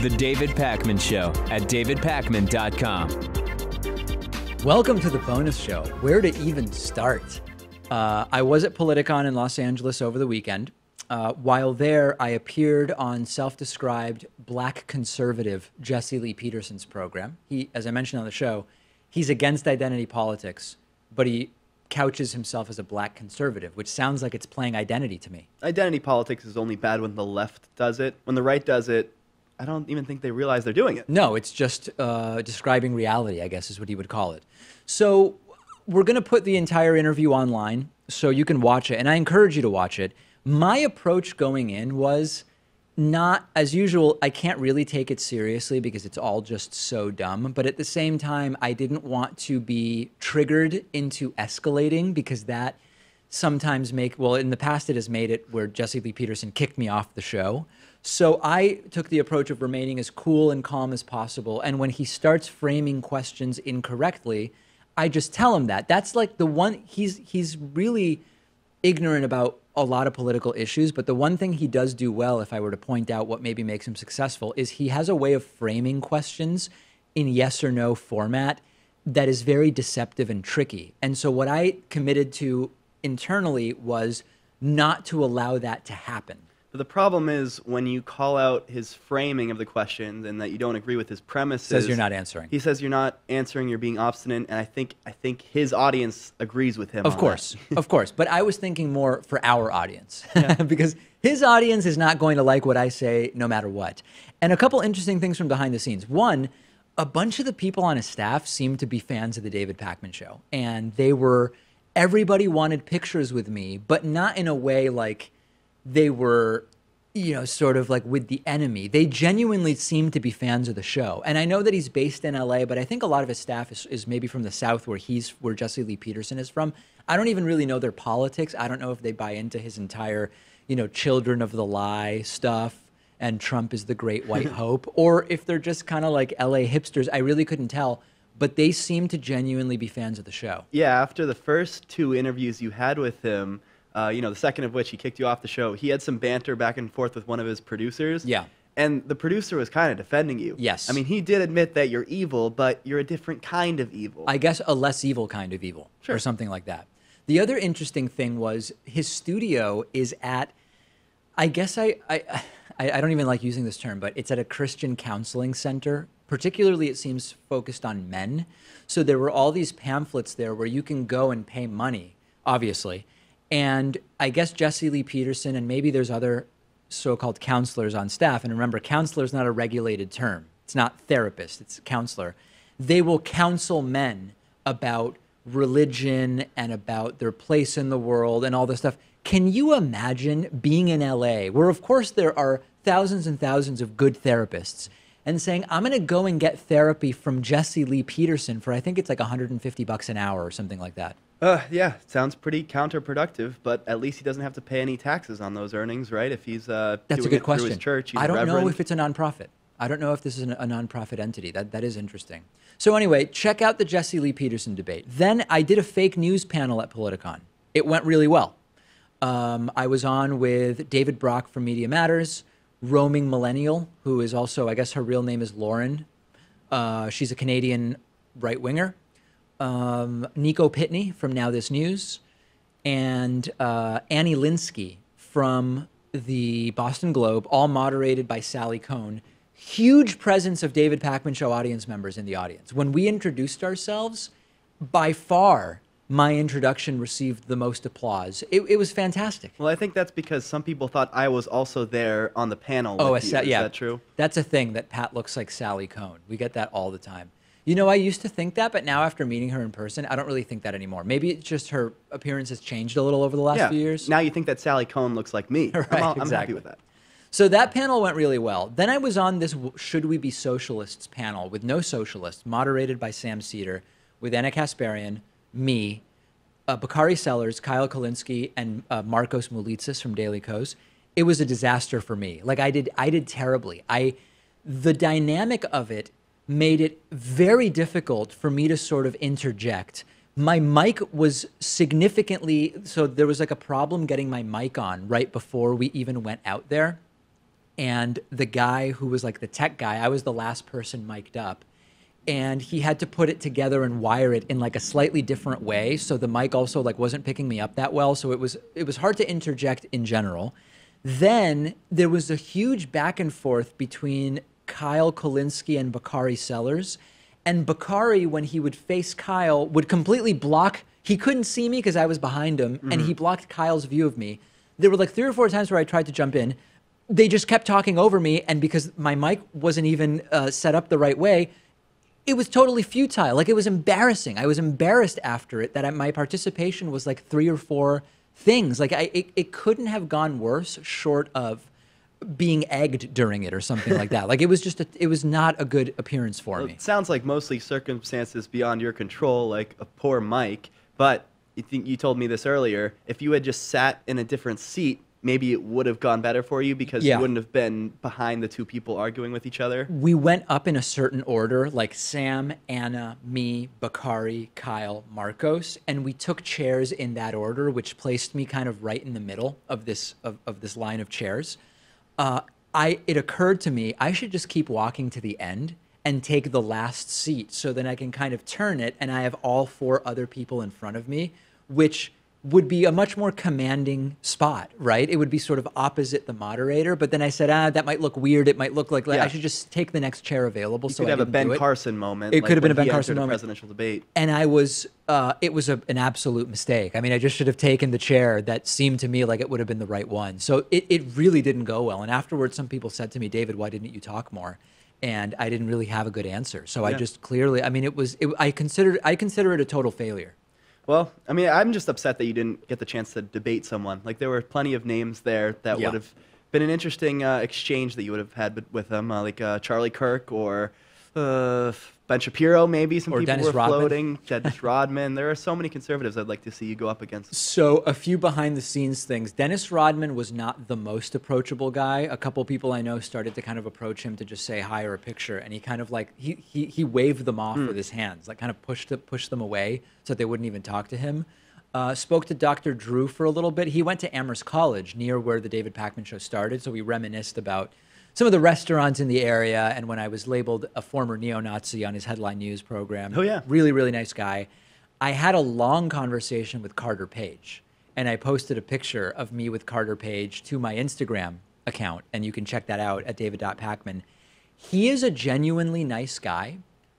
The David Pakman Show at davidpakman.com. Welcome to the bonus show. Where to even start? I was at Politicon in Los Angeles over the weekend. While there, I appeared on self-described black conservative Jesse Lee Peterson's program. He, as I mentioned on the show, he's against identity politics, but he couches himself as a black conservative, which sounds like it's playing identity to me. Identity politics is only bad when the left does it. When the right does it, I don't even think they realize they're doing it. No, it's just describing reality, I guess is what he would call it. So we're going to put the entire interview online so you can watch it, and I encourage you to watch it. My approach going in was not, as usual, I can't really take it seriously because it's all just so dumb. But at the same time, I didn't want to be triggered into escalating because that sometimes well, in the past it has made it where Jesse Lee Peterson kicked me off the show. So I took the approach of remaining as cool and calm as possible. And when he starts framing questions incorrectly, I just tell him that. That's like the one, he's really ignorant about a lot of political issues, but the one thing he does do well, if I were to point out what maybe makes him successful, is he has a way of framing questions in yes or no format that is very deceptive and tricky. And so what I committed to internally was not to allow that to happen. But the problem is when you call out his framing of the questions and that you don't agree with his premises. Says you're not answering. He says you're not answering, you're being obstinate, and I think his audience agrees with him. Of course, of course. But I was thinking more for our audience because his audience is not going to like what I say no matter what. And a couple interesting things from behind the scenes. One, a bunch of the people on his staff seemed to be fans of the David Pakman Show, and everybody wanted pictures with me, but not in a way like they were, sort of like with the enemy. They genuinely seem to be fans of the show. And I know that he's based in LA, but I think a lot of his staff is maybe from the South where Jesse Lee Peterson is from. I don't even really know their politics. I don't know if they buy into his entire, children of the lie stuff and Trump is the great white hope, or if they're just kind of like LA hipsters. I really couldn't tell, but they seem to genuinely be fans of the show. Yeah, after the first two interviews you had with him, the second of which he kicked you off the show, he had some banter back and forth with one of his producers. Yeah. And the producer was kind of defending you. Yes. I mean, he did admit that you're evil, but you're a different kind of evil. I guess a less evil kind of evil, sure, or something like that. The other interesting thing was his studio is at, I guess I don't even like using this term, but it's at a Christian counseling center. Particularly, it seems focused on men. So there were all these pamphlets there where you can go and pay money, obviously. And I guess Jesse Lee Peterson, and maybe there's other so-called counselors on staff. And remember, counselor is not a regulated term. It's not therapist, it's counselor. They will counsel men about religion and about their place in the world and all this stuff. Can you imagine being in LA, where of course there are thousands and thousands of good therapists, and saying, I'm going to go and get therapy from Jesse Lee Peterson for, I think it's like $150 an hour or something like that. Yeah, sounds pretty counterproductive, but at least he doesn't have to pay any taxes on those earnings, right? If he's That's doing a good it question. through his church, he's I don't a know reverend. if it's a nonprofit. I don't know if this is a nonprofit entity. That is interesting. So anyway, check out the Jesse Lee Peterson debate. Then I did a fake news panel at Politicon. It went really well. I was on with David Brock from Media Matters, Roaming Millennial, who is also, I guess her real name is Lauren. She's a Canadian right-winger. Nico Pitney from Now This News, and Annie Linsky from the Boston Globe, all moderated by Sally Cohn. Huge presence of David Pakman Show audience members in the audience. When we introduced ourselves, by far, my introduction received the most applause. It was fantastic. Well, I think that's because some people thought I was also there on the panel with you. Is that true? That's a thing, that Pat looks like Sally Cohn. We get that all the time. I used to think that, but now after meeting her in person, I don't really think that anymore. Maybe it's just her appearance has changed a little over the last few years. Now you think that Sally Cohn looks like me. Right, I'm exactly. happy with that. So that panel went really well. Then I was on this Should We Be Socialists panel with no socialists, moderated by Sam Cedar, with Anna Kasparian, me, Bakari Sellers, Kyle Kolinsky, and Marcos Moulitsas from Daily Kos. It was a disaster for me. Like I did terribly. The dynamic of it made it very difficult for me to sort of interject. My mic was significantly, so there was like a problem getting my mic on right before we even went out there. and the guy who was like the tech guy, I was the last person mic'd up, and he had to put it together and wire it in like a slightly different way, so the mic also like wasn't picking me up that well, so it was hard to interject in general. Then there was a huge back and forth between Kyle Kolinsky and Bakari Sellers, and Bakari, when he would face Kyle, would completely block. He couldn't see me because I was behind him, and he blocked Kyle's view of me. There were like 3 or 4 times where I tried to jump in. They just kept talking over me, and because my mic wasn't even set up the right way, it was totally futile. Like, it was embarrassing. I was embarrassed after it that my participation was like 3 or 4 things. Like, it couldn't have gone worse short of being egged during it or something like that. Like, it was not a good appearance for me. It sounds like mostly circumstances beyond your control, like a poor mic. But you told me this earlier. If you had just sat in a different seat, maybe it would have gone better for you because you wouldn't have been behind the 2 people arguing with each other. We went up in a certain order, like Sam, Anna, me, Bakari, Kyle, Marcos, and we took chairs in that order, which placed me kind of right in the middle of this line of chairs. It occurred to me I should just keep walking to the end and take the last seat, so then I can kind of turn it and I have all 4 other people in front of me, which would be a much more commanding spot, right? It would be sort of opposite the moderator. But then I said, that might look weird. It might look like I should just take the next chair available. You could have a Ben Carson moment. It could have been a Ben Carson moment. Presidential debate. And it was an absolute mistake. I mean, I just should have taken the chair that seemed to me like it would have been the right one. So it really didn't go well. And afterwards, some people said to me, David, why didn't you talk more? And I didn't really have a good answer. So I just clearly, I mean, I consider it a total failure. Well, I mean, I'm just upset that you didn't get the chance to debate someone. Like, there were plenty of names there that would have been an interesting exchange that you would have had with them, like Charlie Kirk or Ben Shapiro, maybe. Some people Dennis were Rodman. floating. Dennis Rodman. There are so many conservatives I'd like to see you go up against. So a few behind-the-scenes things. Dennis Rodman was not the most approachable guy. A couple people I know started to kind of approach him to just say hi or a picture, and he kind of like he waved them off with his hands, like kind of pushed them away so that they wouldn't even talk to him. Spoke to Dr. Drew for a little bit. He went to Amherst College, near where the David Pakman Show started, so we reminisced about some of the restaurants in the area, and when I was labeled a former neo-Nazi on his Headline News program. Oh, yeah. Really, really nice guy. I had a long conversation with Carter Page, and I posted a picture of me with Carter Page to my Instagram account, and you can check that out at david.pakman. He is a genuinely nice guy,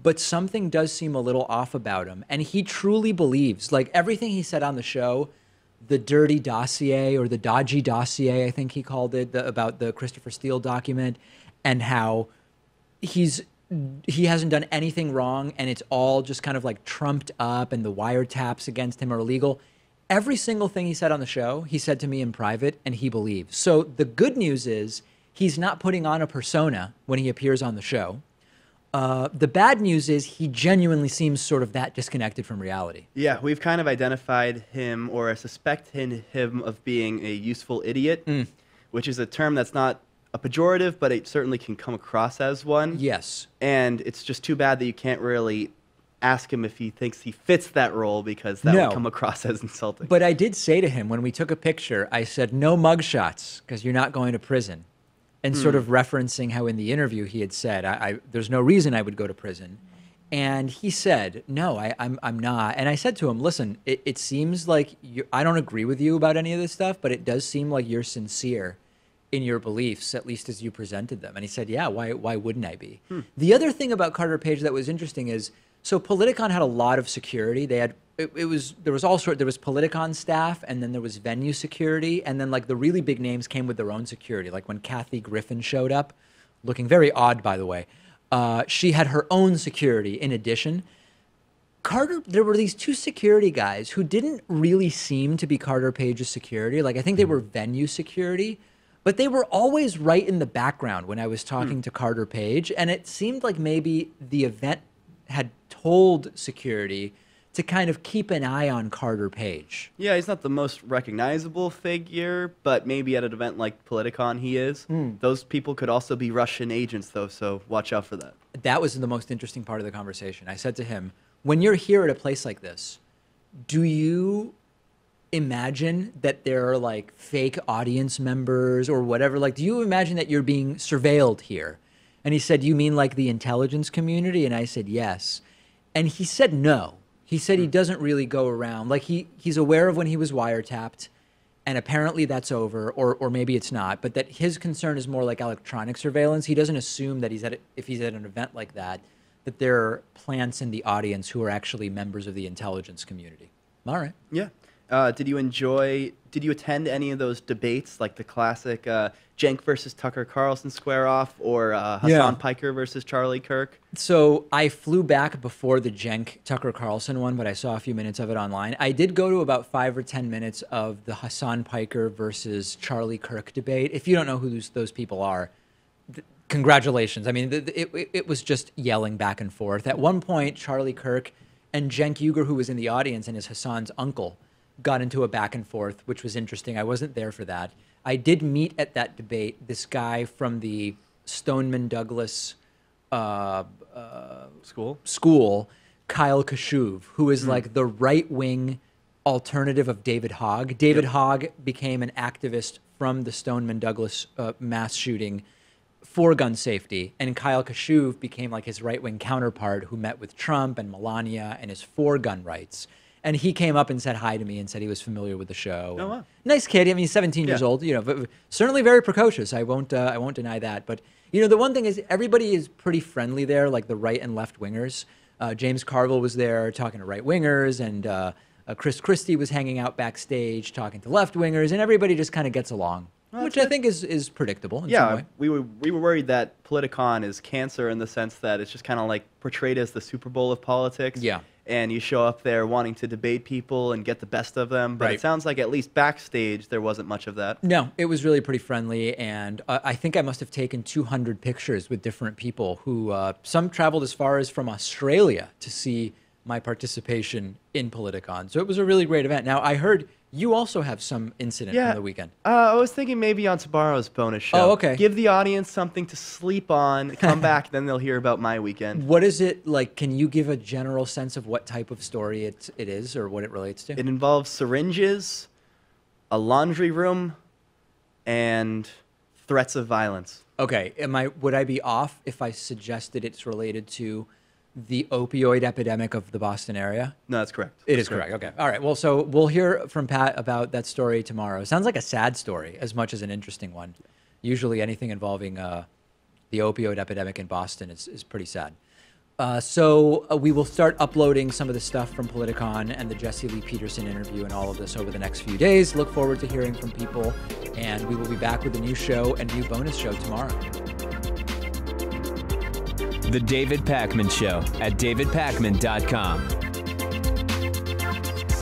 but something does seem a little off about him, and he truly believes, like everything he said on the show, the dirty dossier or the dodgy dossier, I think he called it, about the Christopher Steele document, and how he hasn't done anything wrong and it's all just kind of like trumped up and the wiretaps against him are illegal. Every single thing he said on the show, he said to me in private, and he believes. So the good news is he's not putting on a persona when he appears on the show. The bad news is he genuinely seems sort of that disconnected from reality. Yeah, we've kind of identified him, or suspect him of being a useful idiot, which is a term that's not a pejorative, but it certainly can come across as one. Yes. And it's just too bad that you can't really ask him if he thinks he fits that role, because that would come across as insulting. But I did say to him when we took a picture, I said, no mugshots, because you're not going to prison. And sort of referencing how in the interview he had said, there's no reason I would go to prison. And he said, no, I'm not. And I said to him, listen, it seems like I don't agree with you about any of this stuff, but it does seem like you're sincere in your beliefs, at least as you presented them. And he said, yeah, why wouldn't I be? The other thing about Carter Page that was interesting is, so Politicon had a lot of security. They had there was Politicon staff, and then there was venue security, and then like the really big names came with their own security. Like when Kathy Griffin showed up, looking very odd by the way, she had her own security in addition. There were these 2 security guys who didn't really seem to be Carter Page's security. Like I think they were venue security, but they were always right in the background when I was talking to Carter Page, and it seemed like maybe the event had told security to kind of keep an eye on Carter Page. Yeah, he's not the most recognizable figure, but maybe at an event like Politicon he is. Those people could also be Russian agents, though, so watch out for that. That was the most interesting part of the conversation. I said to him, when you're here at a place like this, do you imagine that there are like fake audience members or whatever? Like, do you imagine that you're being surveilled here? And he said, you mean like the intelligence community? And I said, yes. And he said, no. He said he doesn't really go around. Like he's aware of when he was wiretapped, and apparently that's over, or maybe it's not, but that his concern is more like electronic surveillance. He doesn't assume that if he's at an event like that there are plants in the audience who are actually members of the intelligence community. All right. Yeah. Did you attend any of those debates, like the classic Cenk versus Tucker Carlson square off, or Hassan Piker versus Charlie Kirk? So I flew back before the Cenk Tucker Carlson one, but I saw a few minutes of it online. I did go to about 5 or 10 minutes of the Hassan Piker versus Charlie Kirk debate. If you don't know who those people are, congratulations. I mean, it was just yelling back and forth. At one point, Charlie Kirk and Cenk Uygur, who was in the audience and is Hassan's uncle, got into a back and forth, which was interesting. I wasn't there for that. I did meet at that debate this guy from the Stoneman Douglas school, Kyle Kashuv, who is like the right-wing alternative of David Hogg. David Hogg became an activist from the Stoneman Douglas mass shooting for gun safety, and Kyle Kashuv became like his right-wing counterpart who met with Trump and Melania and is for gun rights. And he came up and said hi to me and said he was familiar with the show. Oh, wow. Nice kid. I mean, he's 17 years old, but certainly very precocious. I won't deny that. But, the one thing is everybody is pretty friendly there, like the right and left wingers. James Carville was there talking to right wingers, and Chris Christie was hanging out backstage talking to left wingers, and everybody just kind of gets along. Which I think is predictable in some way. we were worried that Politicon is cancer in the sense that it's just kind of like portrayed as the Super Bowl of politics. Yeah. And you show up there wanting to debate people and get the best of them. But it sounds like at least backstage there wasn't much of that. No, it was really pretty friendly. And I think I must have taken 200 pictures with different people who some traveled as far as from Australia to see my participation in Politicon. So it was a really great event. Now, I heard you also have some incident from the weekend. I was thinking maybe on tomorrow's bonus show. Oh, okay. Give the audience something to sleep on, come back, then they'll hear about my weekend. What is it like? Can you give a general sense of what type of story it is or what it relates to? It involves syringes, a laundry room, and threats of violence. Okay. Would I be off if I suggested it's related to the opioid epidemic of the Boston area? No, that's correct. It is correct. Okay. All right. Well, so we'll hear from Pat about that story tomorrow. Sounds like a sad story as much as an interesting one. Usually anything involving the opioid epidemic in Boston is pretty sad. So we will start uploading some of the stuff from Politicon and the Jesse Lee Peterson interview and all of this over the next few days. Look forward to hearing from people, and we will be back with a new show and new bonus show tomorrow. The David Pakman Show at davidpakman.com.